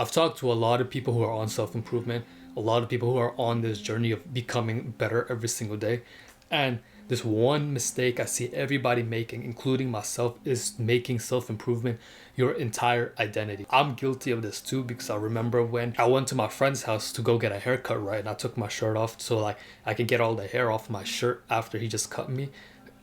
I've talked to a lot of people who are on self improvement, a lot of people who are on this journey of becoming better every single day. And this one mistake I see everybody making, including myself, is making self improvement your entire identity. I'm guilty of this too, because I remember when I went to my friend's house to go get a haircut, right? And I took my shirt off so like I can get all the hair off my shirt after he just cut me,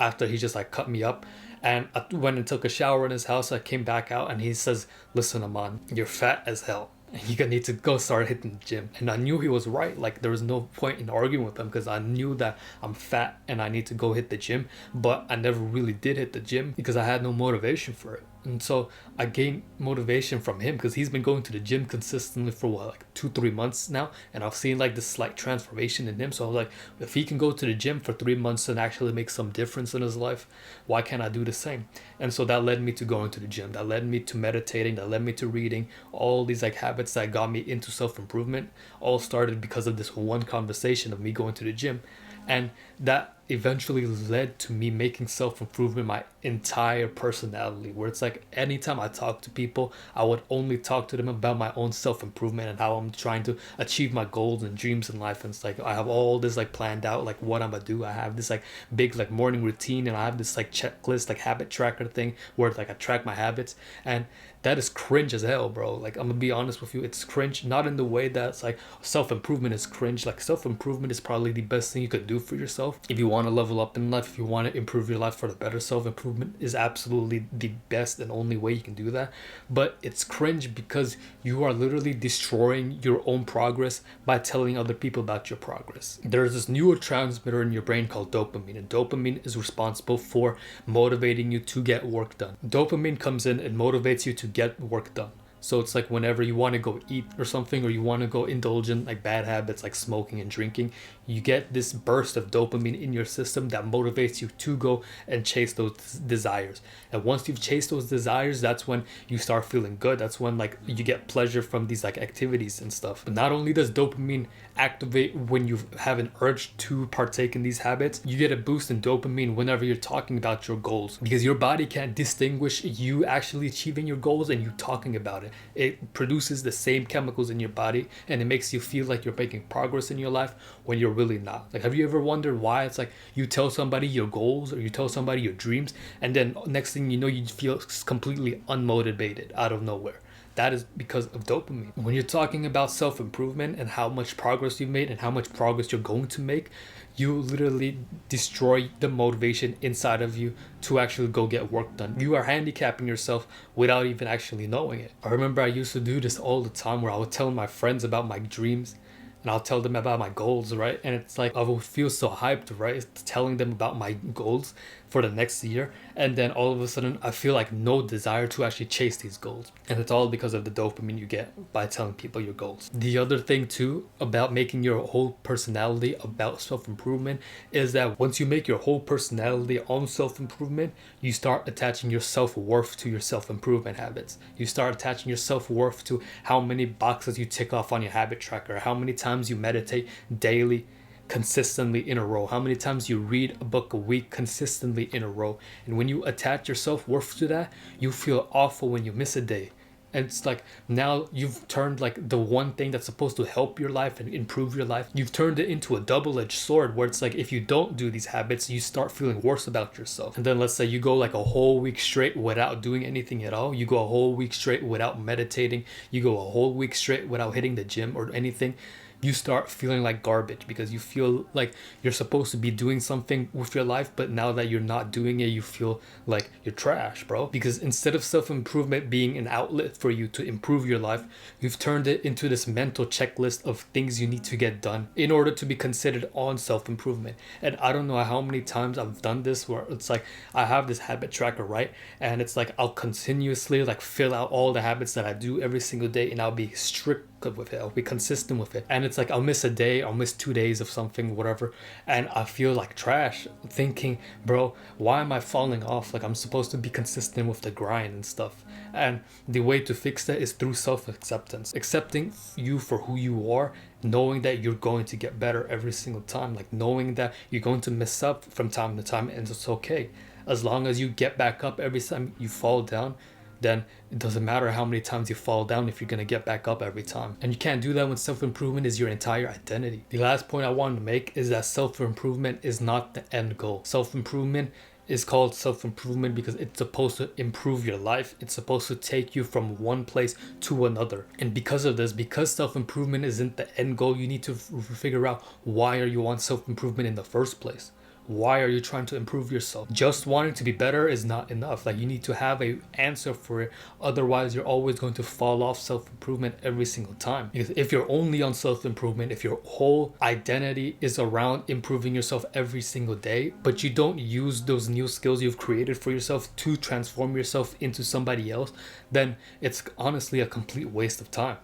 after he just like cut me up. And I went and took a shower in his house. I came back out and he says, "Listen, Aman, you're fat as hell. You gonna need to go start hitting the gym." And I knew he was right. Like there was no point in arguing with him because I knew that I'm fat and I need to go hit the gym. But I never really did hit the gym because I had no motivation for it. And so I gained motivation from him because he's been going to the gym consistently for what, like 2-3 months now, and I've seen like this slight transformation in him. So I was like, if he can go to the gym for 3 months and actually make some difference in his life, why can't I do the same? And so that led me to going to the gym, that led me to meditating, that led me to reading. All these like habits that got me into self-improvement all started because of this one conversation of me going to the gym. And that eventually led to me making self-improvement my entire personality, where it's like anytime I talk to people, I would only talk to them about my own self-improvement and how I'm trying to achieve my goals and dreams in life. And it's like I have all this like planned out, like what I'm gonna do. I have this like big like morning routine, and I have this like checklist, like habit tracker thing where like I track my habits. And that is cringe as hell, bro. Like I'm gonna be honest with you, it's cringe, not in the way that it's like self-improvement is cringe. Like self-improvement is probably the best thing you could do for yourself if you want to level up in life, if you want to improve your life for the better. Self-improvement is absolutely the best and only way you can do that. But it's cringe because you are literally destroying your own progress by telling other people about your progress. There's this neurotransmitter in your brain called dopamine, and dopamine is responsible for motivating you to get work done. Dopamine comes in and motivates you to get work done. So it's like whenever you want to go eat or something, or you want to go indulge in like bad habits like smoking and drinking, you get this burst of dopamine in your system that motivates you to go and chase those desires. And once you've chased those desires, that's when you start feeling good. That's when like you get pleasure from these like activities and stuff. But not only does dopamine activate when you have an urge to partake in these habits, you get a boost in dopamine whenever you're talking about your goals, because your body can't distinguish you actually achieving your goals and you talking about it. It produces the same chemicals in your body, and it makes you feel like you're making progress in your life when you're really not. Like, have you ever wondered why it's like you tell somebody your goals or you tell somebody your dreams, and then next thing you know, you feel completely unmotivated out of nowhere? That is because of dopamine. When you're talking about self-improvement and how much progress you've made and how much progress you're going to make, you literally destroy the motivation inside of you to actually go get work done. You are handicapping yourself without even actually knowing it. I remember I used to do this all the time, where I would tell my friends about my dreams and I'll tell them about my goals, right? And it's like I would feel so hyped, right? Telling them about my goals for the next year, and then all of a sudden I feel like no desire to actually chase these goals. And it's all because of the dopamine you get by telling people your goals. The other thing too about making your whole personality about self-improvement is that once you make your whole personality on self-improvement, you start attaching your self-worth to your self-improvement habits. You start attaching your self-worth to how many boxes you tick off on your habit tracker, how many times you meditate daily consistently in a row, how many times you read a book a week consistently in a row. And when you attach your self-worth to that, you feel awful when you miss a day. And it's like now you've turned like the one thing that's supposed to help your life and improve your life, you've turned it into a double-edged sword, where it's like if you don't do these habits, you start feeling worse about yourself. And then let's say you go like a whole week straight without doing anything at all, you go a whole week straight without meditating, you go a whole week straight without hitting the gym or anything, you start feeling like garbage because you feel like you're supposed to be doing something with your life, but now that you're not doing it, you feel like you're trash, bro. Because instead of self-improvement being an outlet for you to improve your life, you've turned it into this mental checklist of things you need to get done in order to be considered on self-improvement. And I don't know how many times I've done this, where it's like I have this habit tracker, right? And it's like I'll continuously like fill out all the habits that I do every single day, and I'll be strict with it, I'll be consistent with it. And it's like I'll miss a day, I'll miss 2 days of something, whatever, and I feel like trash, thinking, bro, why am I falling off? Like I'm supposed to be consistent with the grind and stuff. And the way to fix that is through self-acceptance, accepting you for who you are, knowing that you're going to get better every single time, like knowing that you're going to mess up from time to time, and it's okay. As long as you get back up every time you fall down, then it doesn't matter how many times you fall down if you're going to get back up every time. And you can't do that when self-improvement is your entire identity. The last point I wanted to make is that self-improvement is not the end goal. Self-improvement is called self-improvement because it's supposed to improve your life. It's supposed to take you from one place to another. And because of this, because self-improvement isn't the end goal, you need to figure out why are you on self-improvement in the first place. Why are you trying to improve yourself? Just wanting to be better is not enough. Like, you need to have a answer for it. Otherwise, you're always going to fall off self-improvement every single time. Because if you're only on self-improvement, if your whole identity is around improving yourself every single day, but you don't use those new skills you've created for yourself to transform yourself into somebody else, then it's honestly a complete waste of time.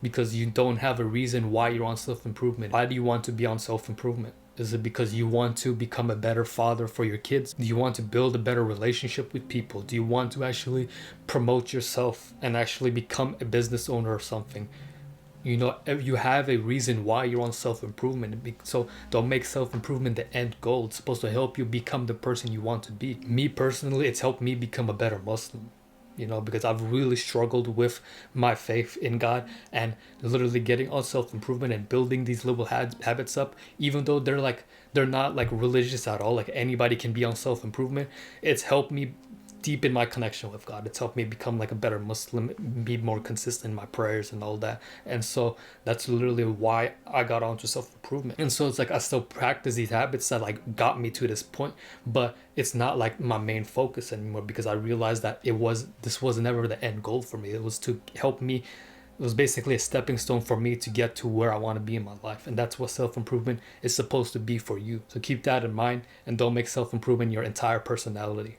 Because you don't have a reason why you're on self-improvement. Why do you want to be on self-improvement? Is it because you want to become a better father for your kids? Do you want to build a better relationship with people? Do you want to actually promote yourself and actually become a business owner or something? You know, you have a reason why you're on self-improvement. So don't make self-improvement the end goal. It's supposed to help you become the person you want to be. Me personally, it's helped me become a better Muslim. You know, because I've really struggled with my faith in God, and literally getting on self-improvement and building these little habits up, even though they're not like religious at all, like anybody can be on self-improvement. It's helped me deepen my connection with God. It's helped me become like a better Muslim, be more consistent in my prayers and all that. And so that's literally why I got onto self-improvement. And so it's like I still practice these habits that like got me to this point, but it's not like my main focus anymore, because I realized that this was never the end goal for me. It was to help me. It was basically a stepping stone for me to get to where I want to be in my life. And that's what self-improvement is supposed to be for you. So keep that in mind, and don't make self-improvement your entire personality.